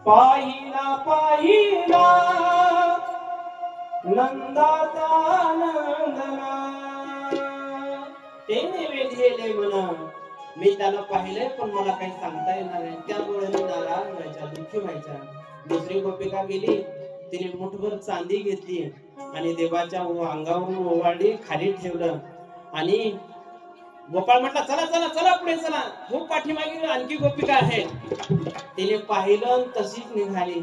पाहिला पाहिला नंदाचा नंदना ते नैवेद्य म्हणा मी त्याला पाहिलंय पण मला काही सांगता येणार नाही. त्यामुळे मी नाराज व्हायचा, दुःखी व्हायचा. दुसरी गोपिका गेली, तिने मुठभर चांदी घेतली आणि देवाच्या अंगावरून ओवाळली, खाली ठेवलं आणि गोपाळ म्हटला चला चला चला पुढे चला. खूप पाठीमागे आणखी गोपिका आहे. तिने पाहिलं तशीच निघाली.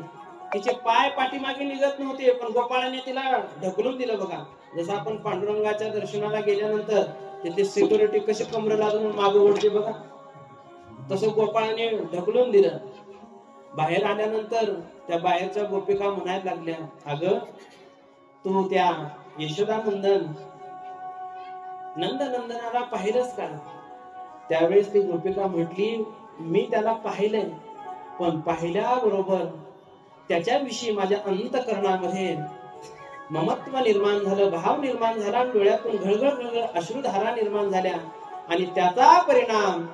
तिचे पाय पाठीमागे निघत नव्हते पण गोपाळाने तिला ढकलून दिलं. बघा जसं आपण पांडुरंगाच्या दर्शनाला गेल्यानंतर तिथे सिक्युरिटी कशी कमर लागून मागे ओढते बघा, तसं गोपाळाने ढकलून दिलं. बाहेर आल्यानंतर त्या बाहेरच्या गोपिका म्हणायला लागल्या, अगं तू त्या यशोदानंदन नंदनंदनाला पाहिलंस का? त्यावेळेस ती गोपिका म्हटली, मी त्याला पाहिलंय पण पाहिल्याबरोबर त्याच्याविषयी माझ्या अंतःकरणामध्ये ममत्व निर्माण झालं, भाव निर्माण झाला, डोळ्यातून घळघळ घळघळ अश्रुधारा निर्माण झाल्या आणि त्याचा परिणाम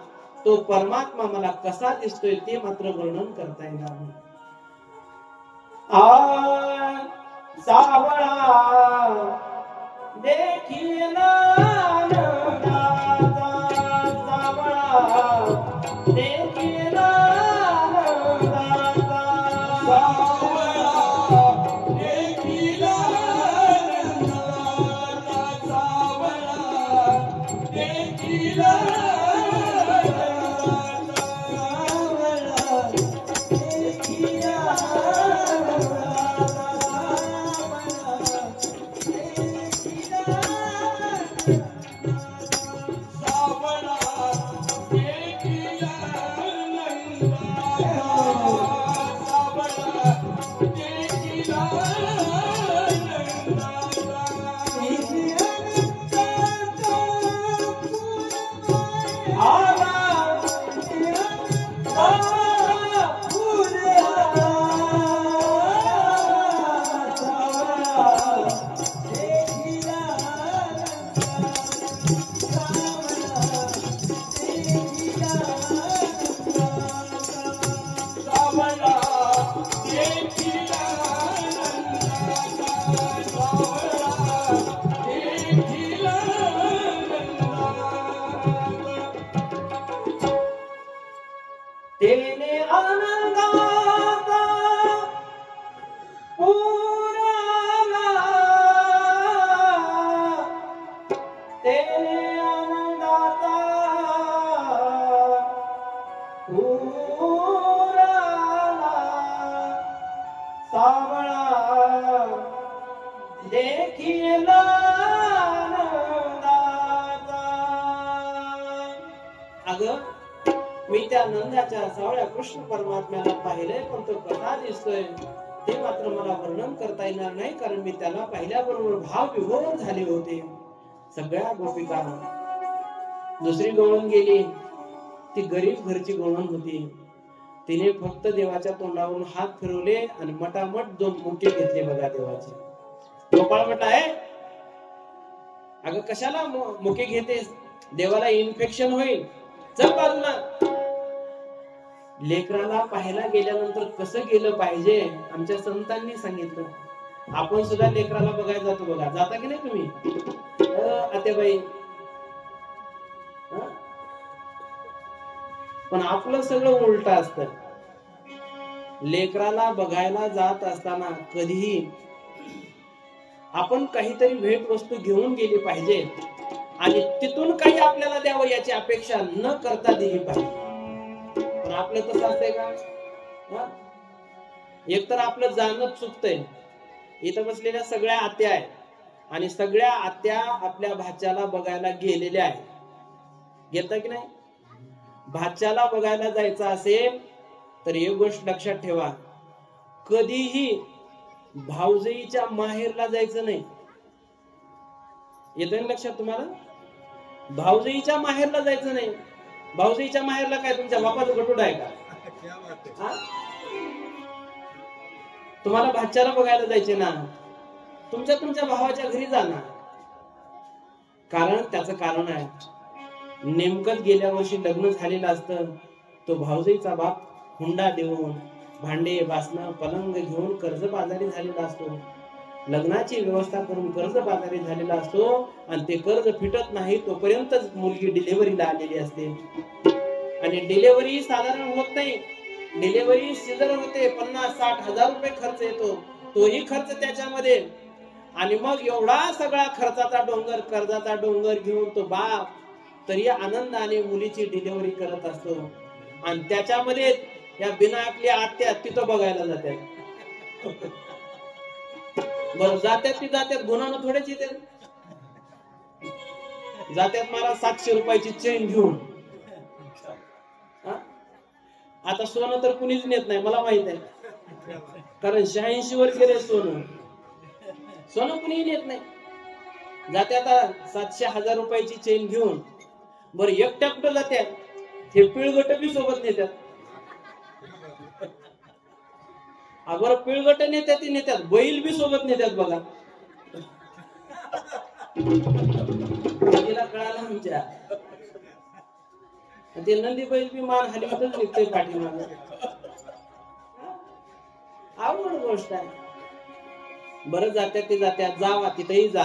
तो परमात्मा मला कसा दिसतोय ते मात्र वर्णन करता येणार नाही. सावळा देखीला सावळा देखीला मी त्या नंदाच्या सावळ्या कृष्ण परमात्म्याला पाहिलंय पण तो कसा दिसतोय ते मात्र मला वर्णन करता येणार नाही, कारण मी त्याला पाहिल्याबरोबर भाव विभोर झाले होते. सगळ्या गोपिका दुसरी गवळण गेली, ती गरीब घरची गवळण होती. तिने फक्त देवाच्या तोंडावरून हात फिरवले आणि मटामट 2 मुके घेतले बघा देवाचे. गोपाळ म्हटला, अगं कशाला मुके घेतेस, देवाला इन्फेक्शन होईल, चल बाजूला. लेकराला पाहायला गेल्यानंतर कसं गेलं पाहिजे आमच्या संतांनी सांगितलं. आपण सुद्धा लेकराला बघायला जातो बघा, जाता की नाही तुम्ही आत्याबाई? पण आपलं सगळं उलट असतं. लेकराला बघायला जात असताना कधीही आपण काहीतरी भेट वस्तू घेऊन गेली पाहिजे आणि तिथून काही आपल्याला द्यावं याची अपेक्षा न करता दिली पाहिजे. पण आपलं कसं असतंय का, एकतर आपलं जाणं चुकतंय. इथं बसलेल्या सगळ्या आत्या आहेत आणि सगळ्या आत्या आपल्या भाच्याला बघायला गेलेल्या आहेत. घेता की नाही? भाच्याला बघायला जायचं असेल तर एक गोष्ट लक्षात ठेवा, कधीही भाऊजाईच्या माहेरला जायचं नाही. येतं लक्षात तुम्हाला? भाऊजाईच्या माहेरला जायचं नाही. भाऊजाईच्या माहेरला काय तुमच्या बापाचं गटूड आहे का? तुम्हाला भाच्याला बघायला जायचे ना, तुमच्या भावाच्या घरी जाणार. कारण त्याचं कारण आहे, नेमकंच गेल्या वर्षी लग्न झालेलं असतं तो भाऊजाईचा बाप हुंडा देऊन भांडे बासनं पलंग घेऊन कर्जबाजारी झालेला असतो, लग्नाची व्यवस्था करून कर्जबाजारी झालेला असतो आणि ते कर्ज फिटत नाही तोपर्यंतच मुलगी डिलिव्हरीला आलेली असते. आणि डिलिव्हरी साधारण होत नाही, डिलिव्हरी सिझर होते, 50-60 हजार रुपये खर्च येतो, तोही खर्च त्याच्यामध्ये. आणि मग एवढा सगळा खर्चाचा डोंगर कर्जाचा डोंगर घेऊन तो बाप तरी आनंदाने मुलीची डिलिव्हरी करत असतो. आणि त्याच्यामध्ये या बिनाकल्या आत्या तिथं बघायला जातात. बरं जात्यात ती जात्यात गुन्हानं थोडेच येते, जात्यात मला 700 रुपयाची चेन घेऊन. आता सोनं तर कुणीच नेत नाही मला माहित आहे, कारण 86 वर गेले सोनं, सोनं कुणी नेत नाही. जाते आता 700-1000 रुपयाची चेन घेऊन. बरं एकट्या कुठं जात्यात, हे पिळगट बी सोबत नेत्यात. बरं पिळगट नेत्यात बैल बी सोबत नेत्यात बघा. तिला कळालं आमच्या ते नंदी बैल बी मान हलवतच निघतोय पाठीमागे. आवड गोष्ट आहे. बरं जात्यात ते जात्यात, जावा तिथेही जा.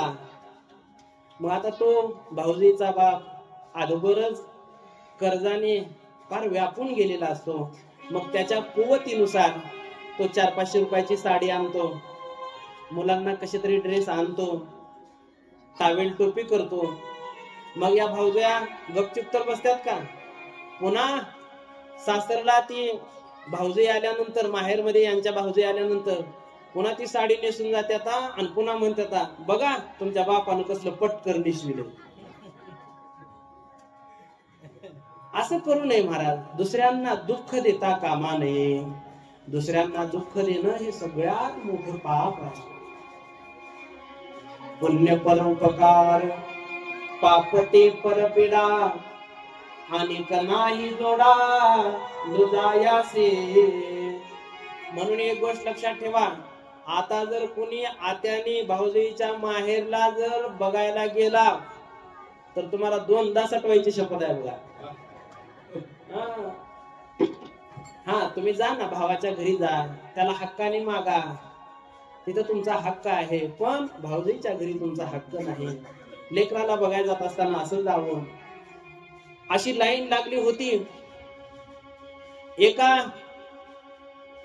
मग आता तो भाऊजीचा बाप अगोदरच कर्जाने फार व्यापून गेलेला असतो. मग त्याच्या कुवतीनुसार तो 400-500 रुपयाची साडी आणतो, मुलांना कसे तरी ड्रेस आणतो, टावेल टोपी करतो. मग या भाऊजया गपचूप तर बसतात का? पुन्हा सासरला ती भाऊजी आल्यानंतर, माहेर मध्ये यांच्या भाऊजी आल्यानंतर पुन्हा ती साडी नेसून जात्यात आणि पुन्हा म्हणतात बघा तुमच्या बापानं कसलं पटकन नेसविलं. असं करू नये महाराज. दुसऱ्यांना दुःख देता कामा नये. दुसऱ्यांना दुःख देणं हे सगळ्यात मोठं पाप आहे. पुण्य परोपकार पापते परपीडा आणि नाही जोडा दुजायासे. म्हणून एक गोष्ट लक्षात ठेवा, आता जर कुणी आत्यानी भाऊजीच्या माहेरला जर बघायला गेला तर तुम्हाला 2दा सटवायची शपथ आहे बघा. हा तुम्ही जा ना भावाच्या घरी जा, त्याला हक्काने मागा, तिथं तुमचा हक्क आहे. पण भाऊजीच्या घरी तुमचा हक्क नाही. लेकराला बघायला जात असताना असं जावं. अशी लाईन लागली होती. एका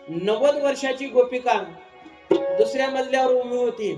90 वर्षाची गोपिका दुसऱ्या मजल्यावर उभी होती.